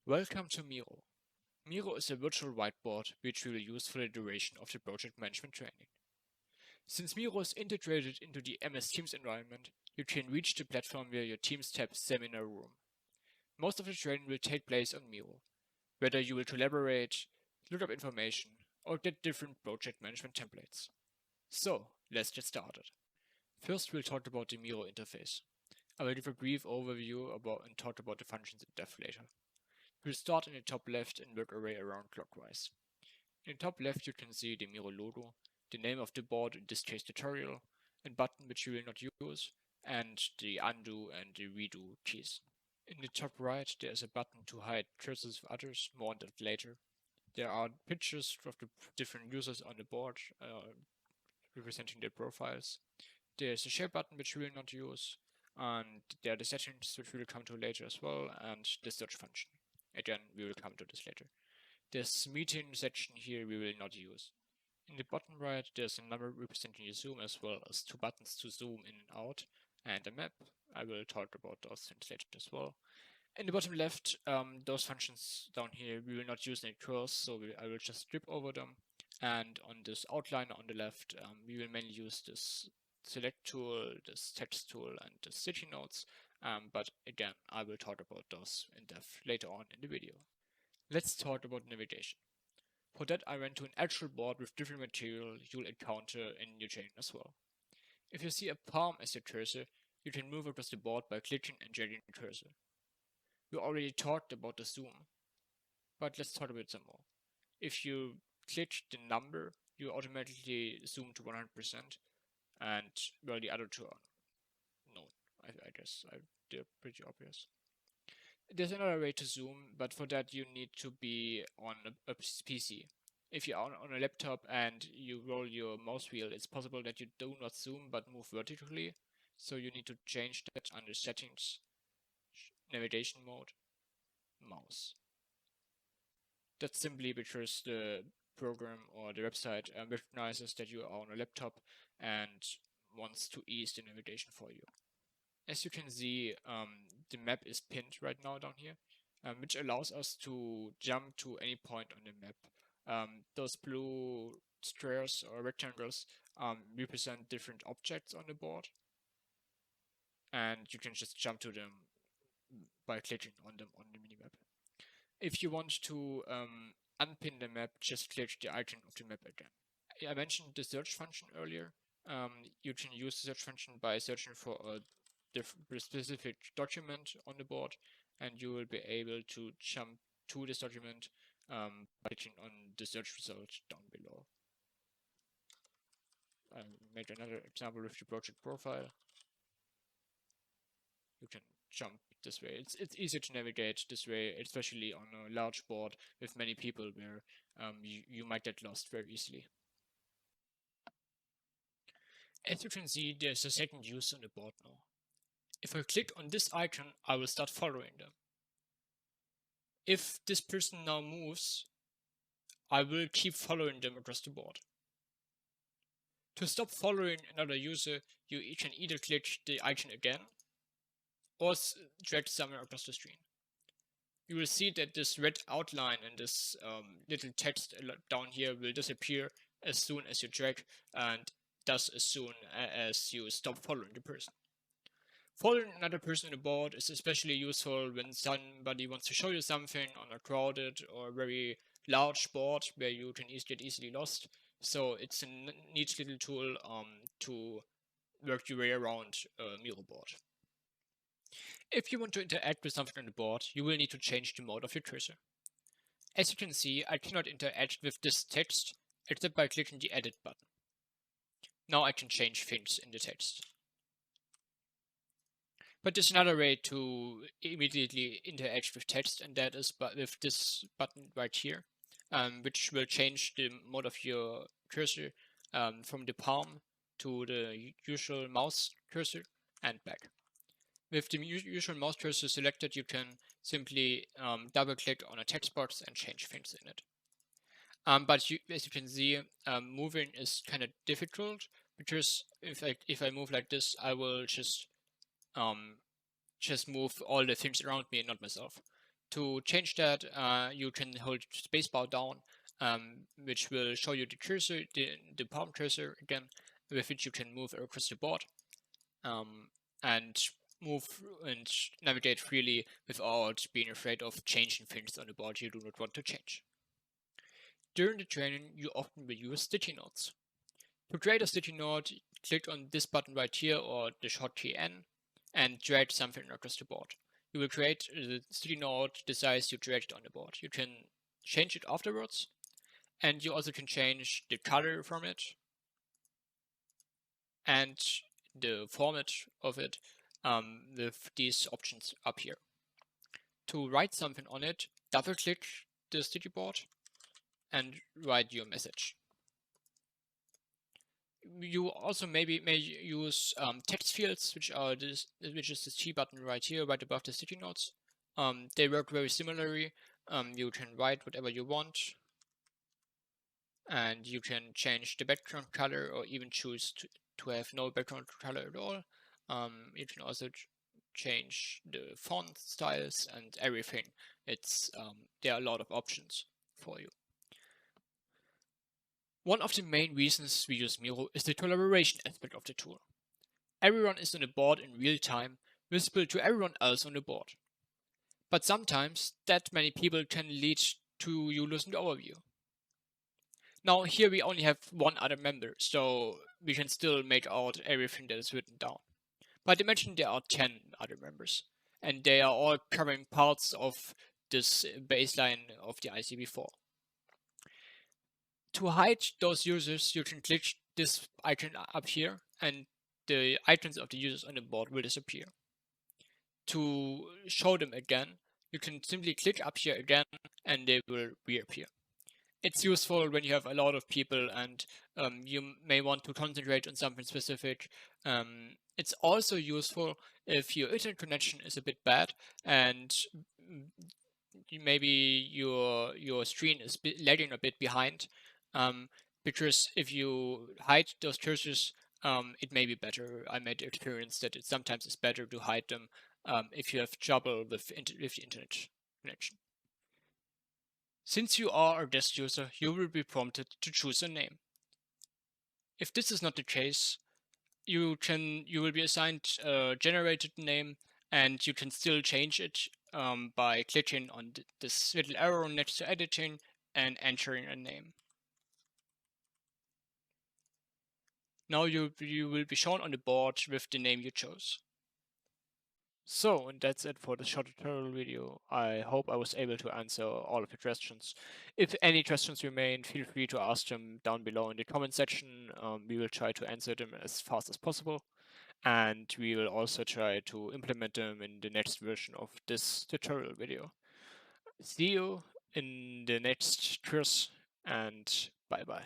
Welcome to Miro. Miro is a virtual whiteboard which we will use for the duration of the project management training. Since Miro is integrated into the MS Teams environment, you can reach the platform via your Teams tab Seminar Room. Most of the training will take place on Miro, whether you will collaborate, look up information, or get different project management templates. So, let's get started. First, we'll talk about the Miro interface. I will give a brief overview about and talk about the functions in depth later. We'll start in the top left and work our way around clockwise. In the top left you can see the Miro logo, the name of the board, in this case tutorial, a button which we will not use, and the undo and the redo keys. In the top right there is a button to hide cursors of others, more on that later. There are pictures of the different users on the board, representing their profiles. There's a share button which we will not use, and there are the settings which we will come to later as well, and the search function. Again, we will come to this later. This meeting section here we will not use. In the bottom right, there's a number representing your zoom as well as two buttons to zoom in and out, and a map. I will talk about those things later as well. In the bottom left, those functions down here we will not use in a course, so I will just skip over them. And on this outliner on the left, we will mainly use this select tool, this text tool, and the sticky notes. But again, I will talk about those in depth later on in the video. Let's talk about navigation. For that, I went to an actual board with different material you'll encounter in your chain as well. If you see a palm as your cursor, you can move across the board by clicking and dragging the cursor. We already talked about the zoom, but let's talk about some more. If you click the number, you automatically zoom to 100%, and well, the other two are no. I guess they're pretty obvious. There's another way to zoom, but for that you need to be on a PC. If you're on a laptop and you roll your mouse wheel, it's possible that you do not zoom but move vertically. So you need to change that under settings, navigation mode, mouse. That's simply because the program or the website recognizes that you are on a laptop and wants to ease the navigation for you. As you can see, the map is pinned right now down here, which allows us to jump to any point on the map. Those blue squares or rectangles represent different objects on the board, and you can just jump to them by clicking on them on the minimap. If you want to unpin the map, just click the icon of the map again. I mentioned the search function earlier. You can use the search function by searching for a specific document on the board, and you will be able to jump to this document by clicking on the search result down below. I'll make another example with the project profile. You can jump this way. It's easy to navigate this way, especially on a large board with many people where you might get lost very easily. As you can see, there's a second user on the board now. If I click on this icon, I will start following them. If this person now moves, I will keep following them across the board. To stop following another user, you can either click the icon again or drag somewhere across the screen. You will see that this red outline and this little text down here will disappear as soon as you drag, and thus as soon as you stop following the person. Following another person on the board is especially useful when somebody wants to show you something on a crowded or very large board where you can get easily lost. So it's a neat little tool to work your way around a Miro board. If you want to interact with something on the board, you will need to change the mode of your cursor. As you can see, I cannot interact with this text except by clicking the edit button. Now I can change things in the text. But there's another way to immediately interact with text, and that is with this button right here, which will change the mode of your cursor from the palm to the usual mouse cursor and back. With the usual mouse cursor selected, you can simply double click on a text box and change things in it. But as you can see, moving is kind of difficult because if I move like this, I will just move all the things around me and not myself. To change that, you can hold spacebar down, which will show you the cursor, the palm cursor again, with which you can move across the board, and move and navigate freely without being afraid of changing things on the board you do not want to change. During the training, you often will use sticky notes. To create a sticky note, click on this button right here or the shortkey N and drag something across the board. You will create the sticky note the size you dragged on the board. You can change it afterwards, and you also can change the color from it and the format of it with these options up here. To write something on it, double click the sticky board and write your message. You also may use text fields, which is this T button right here, right above the sticky notes. They work very similarly. You can write whatever you want, and you can change the background color or even choose to have no background color at all. You can also change the font styles and everything. There are a lot of options for you. One of the main reasons we use Miro is the collaboration aspect of the tool. Everyone is on the board in real time, visible to everyone else on the board. But sometimes that many people can lead to you losing the overview. Now here we only have one other member, so we can still make out everything that is written down. But imagine there are 10 other members, and they are all covering parts of this baseline of the ICB4. To hide those users, you can click this icon up here, and the icons of the users on the board will disappear. To show them again, you can simply click up here again, and they will reappear. It's useful when you have a lot of people and you may want to concentrate on something specific. It's also useful if your internet connection is a bit bad and maybe your screen is lagging a bit behind. Because if you hide those cursors, it may be better. I made the experience that it sometimes is better to hide them if you have trouble with the internet connection. Since you are a guest user, you will be prompted to choose a name. If this is not the case, you will be assigned a generated name, and you can still change it by clicking on this little arrow next to editing and entering a name. Now you will be shown on the board with the name you chose. So, and that's it for the short tutorial video. I hope I was able to answer all of your questions. If any questions remain, feel free to ask them down below in the comment section. We will try to answer them as fast as possible. And we will also try to implement them in the next version of this tutorial video. See you in the next course, and bye bye.